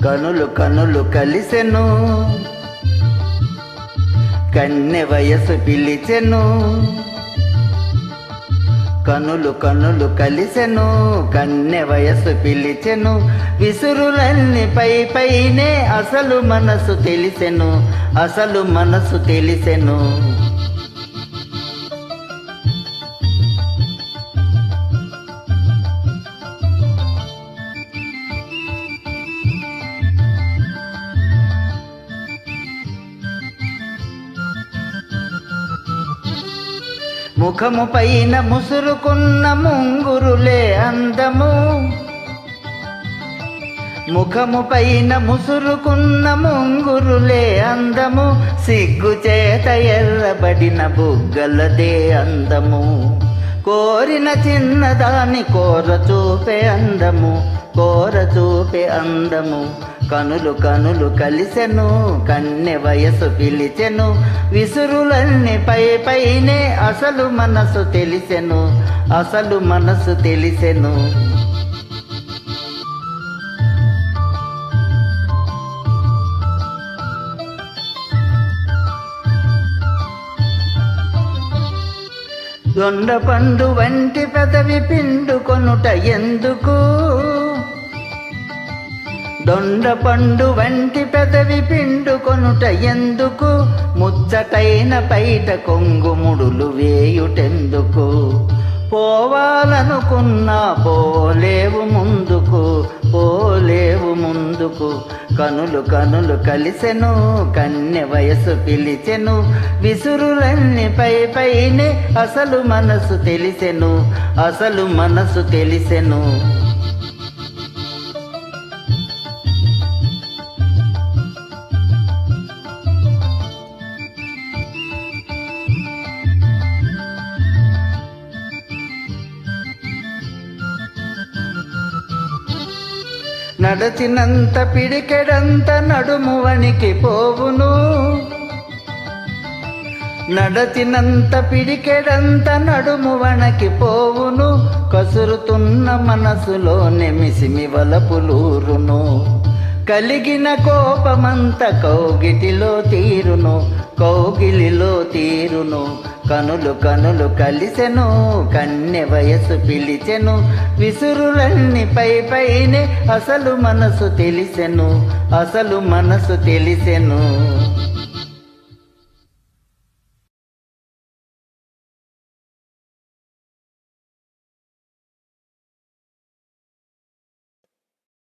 కనులు కనులు కలిసెను, కన్నె వయసు పిలిచెను. కనులు కనులు కలిసెను, కన్నె వయసు పిలిచెను. విసురులన్నీ పై పైనే అసలు మనసు తెలిసెను, అసలు మనసు తెలిసెను. ముఖము పైన ముసురుకున్న ముంగురులే అందము, ముఖము పైన ముసురుకున్న ముంగురులే అందము. సిగ్గు చేత ఎర్రబడిన బుగ్గలదే అందము. కోరిన చిన్నదాని కోర చూపే అందము, కోర చూపే అందము. కనులు కనులు కలిసెను, కన్నె వయసు పిలిచెను. విసురులన్నీ పై పైనే అసలు మనసు తెలిసెను, అసలు మనసు తెలిసెను. దొండ పండు వంటి పెదవి పిండుకొనుట ఎందుకు, దొండ పండు వంటి పెదవి పిండుకొనుట ఎందుకు. ముచ్చటైన పైట కొంగుముడులు వేయుటెందుకు. పోవాలనుకున్నా పోలేవు ముందుకు, పోలేవు ముందుకు. కనులు కనులు కలిసెను, కన్నె వయసు పిలిచెను. విసురులన్నీ పై పైనే అసలు మనసు తెలిసెను, అసలు మనసు తెలిసెను. నడచినంత పిడికెడంత నడుము వనికి పోవును, నడచినంత పిడికెడంత నడుము వనకి పోవును. కసురుతున్న మనసులోనే మిసిమి వలపులూరును. కలిగిన కోపమంత కౌగిటిలో తీరును, కౌగిలిలో తీరును. కనులు కనులు కలిసెను, కన్నె వయసు పిలిచెను. విసురులన్నీ పై పైనే అసలు మనసు తెలిసెను, అసలు మనసు తెలిసెను.